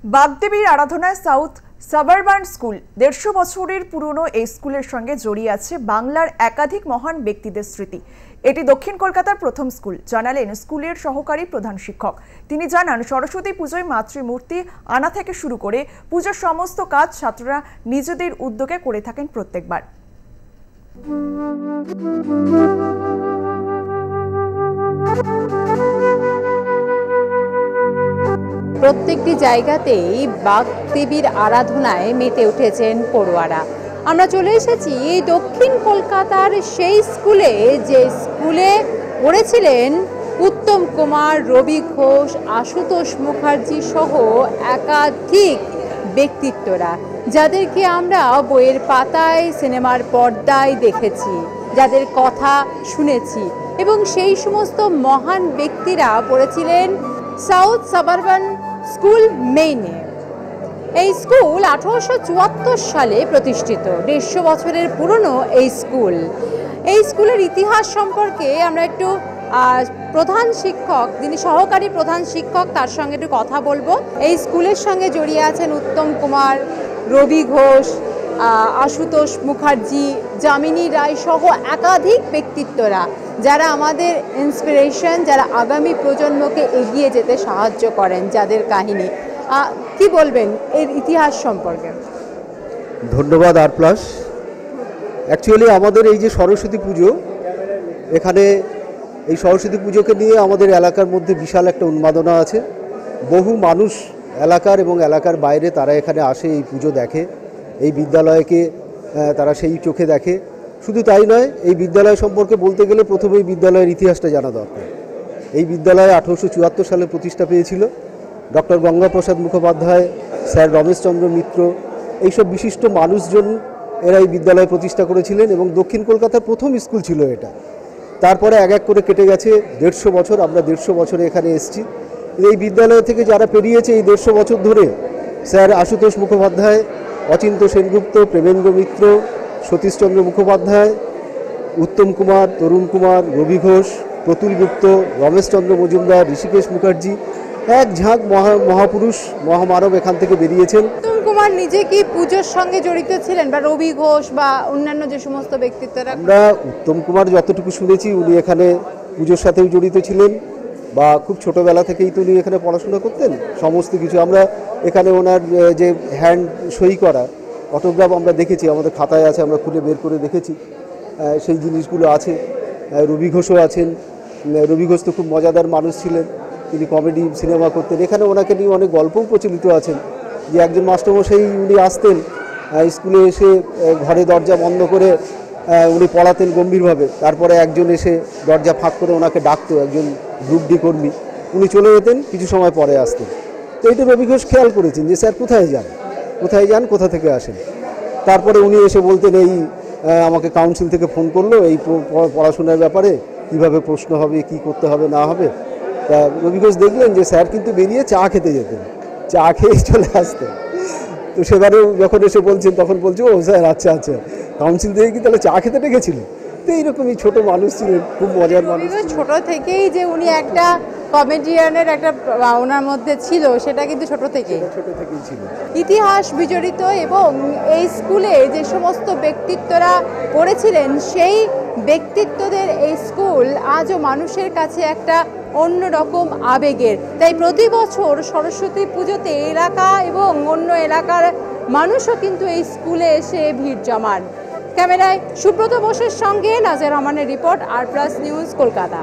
বাগদেবীর আরাধনায় south suburban school ১৫০ বছরের পুরনো এই স্কুলের সঙ্গে জড়িয়ে আছে বাংলার একাধিক মহান ব্যক্তিদের স্মৃতি। এটি দক্ষিণ কলকাতার প্রথম স্কুল, জানালেন স্কুলের সহকারী প্রধান শিক্ষক। তিনি জানান, সরস্বতী পুজোয় মাতৃমূর্তি আনা থেকে শুরু করে পুজোর সমস্ত কাজ ছাত্ররা নিজেদের উদ্যোগে করে থাকেন প্রত্যেকবার। প্রত্যেকটি জায়গাতেই বাগদেবীর আরাধনায় মেতে উঠেছেন পড়ুয়ারা। আমরা চলে এসেছি দক্ষিণ কলকাতার সেই স্কুলে, যে স্কুলে পড়েছিলেন উত্তম কুমার, রবি ঘোষ, আশুতোষ মুখার্জি সহ একাধিক ব্যক্তিত্বরা, যাদেরকে আমরা বইয়ের পাতায়, সিনেমার পর্দায় দেখেছি, যাদের কথা শুনেছি। এবং সেই সমস্ত মহান ব্যক্তিরা পড়েছিলেন সাউথ সাবারবান স্কুল মেইনে। এই স্কুল 1874 সালে প্রতিষ্ঠিত, 150 বছরের পুরনো এই স্কুল। এই স্কুলের ইতিহাস সম্পর্কে আমরা একটু প্রধান শিক্ষক, যিনি সহকারী প্রধান শিক্ষক, তার সঙ্গে একটু কথা বলবো। এই স্কুলের সঙ্গে জড়িয়ে আছেন উত্তম কুমার, রবি ঘোষ, আশুতোষ মুখার্জি, যামিনী রায় সহ একাধিক ব্যক্তিত্বরা, যারা আমাদের ইন্সপিরেশন, যারা আগামী প্রজন্মকে এগিয়ে যেতে সাহায্য করেন, যাদের কাহিনী। কি বলবেন এর ইতিহাস সম্পর্কে? ধন্যবাদ আর প্লাস। অ্যাকচুয়ালি আমাদের এই যে সরস্বতী পুজো, এখানে এই সরস্বতী পুজোকে নিয়ে আমাদের এলাকার মধ্যে বিশাল একটা উন্মাদনা আছে। বহু মানুষ এলাকার এবং এলাকার বাইরে তারা এখানে আসে, এই পুজো দেখে, এই বিদ্যালয়কে তারা সেই চোখে দেখে। শুধু তাই নয়, এই বিদ্যালয় সম্পর্কে বলতে গেলে প্রথমে এই বিদ্যালয়ের ইতিহাসটা জানা দরকার। এই বিদ্যালয় 1874 সালে প্রতিষ্ঠা পেয়েছিল। ডক্টর গঙ্গাপ্রসাদ মুখোপাধ্যায়, স্যার রমেশচন্দ্র মিত্র, এইসব বিশিষ্ট মানুষজন এরা এই বিদ্যালয় প্রতিষ্ঠা করেছিলেন এবং দক্ষিণ কলকাতার প্রথম স্কুল ছিল এটা। তারপরে এক এক করে কেটে গেছে 150 বছর। আমরা 150 বছরে এখানে এসেছি। এই বিদ্যালয় থেকে যারা পেরিয়েছে এই 150 বছর ধরে, স্যার আশুতোষ মুখোপাধ্যায়, অচিন্ত সেনগুপ্ত, প্রেমেন্দ্র মিত্র, সতীশচন্দ্র মুখোপাধ্যায়, উত্তম কুমার, তরুণ কুমার, রবি ঘোষ, প্রতুল গুপ্ত, রমেশচন্দ্র মজুমদার, ঋষিকেশ মুখার্জি, এক ঝাঁক মহাপুরুষ মহামানব এখান থেকে বেরিয়েছেন। উত্তম কুমার নিজে কি পুজোর সঙ্গে জড়িত ছিলেন, বা রবি ঘোষ বা অন্যান্য যে সমস্ত ব্যক্তিত্বরা? আমরা উত্তম কুমার যতটুকু শুনেছি, উনি এখানে পুজোর সাথেও জড়িত ছিলেন, বা খুব ছোটোবেলা থেকেই তো উনি এখানে পড়াশোনা করতেন। সমস্ত কিছু আমরা এখানে ওনার যে হ্যান্ড সই করা অটোগ্রাফ আমরা দেখেছি, আমাদের খাতায় আছে, আমরা খুলে বের করে দেখেছি, সেই জিনিসগুলো আছে। রবি ঘোষও আছেন। রবি ঘোষ তো খুব মজাদার মানুষ ছিলেন, তিনি কমেডি সিনেমা করতেন। এখানে ওনাকে নিয়ে অনেক গল্পও প্রচলিত আছেন, যে একজন মাস্টারমশাই উনি আসতেন স্কুলে এসে, ঘরে দরজা বন্ধ করে উনি পড়াতেন গম্ভীরভাবে। তারপরে একজন এসে দরজা ফাঁক করে ওনাকে ডাকতো, একজন গ্রুপ ডি কর্মী। উনি চলে যেতেন, কিছু সময় পরে আসতেন। তো এটা রবি ঘোষ খেয়াল করেছেন যে স্যার কোথায় যান, কোথা থেকে আসেন। তারপরে উনি এসে বলতেন, এই আমাকে কাউন্সিল থেকে ফোন করলো এই পড়াশোনার ব্যাপারে, কিভাবে প্রশ্ন হবে, কি করতে হবে না হবে। তা রবি ঘোষ দেখলেন যে স্যার কিন্তু বেরিয়ে চা খেতে যেতেন, চা খেয়ে চলে আসতেন। তো সেবারেও যখন এসে বলছেন, তখন বলছে, ও স্যার আচ্ছা, কাউন্সিল থেকে কি তাহলে চা খেতে ডেকেছিলেন? তো এইরকমই ছোট মানুষ ছিলেন, খুব মজার মানুষ। ছোট থেকেই যে উনি একটা কমেডিয়ানের একটা ওনার মধ্যে ছিল, সেটা কিন্তু ছোট থেকেই ছিল। ইতিহাস বিজড়িত। এবং এই স্কুলে যে সমস্ত ব্যক্তিত্বরা পড়েছিলেন, সেই ব্যক্তিত্বদের এই স্কুল আজও মানুষের কাছে একটা অন্যরকম আবেগের। তাই প্রতি বছর সরস্বতী পুজোতে এলাকা এবং অন্য এলাকার মানুষও কিন্তু এই স্কুলে এসে ভিড় জমান। ক্যামেরায় সুব্রত বোসের সঙ্গে নাজের রহমানের রিপোর্ট, আর প্লাস নিউজ, কলকাতা।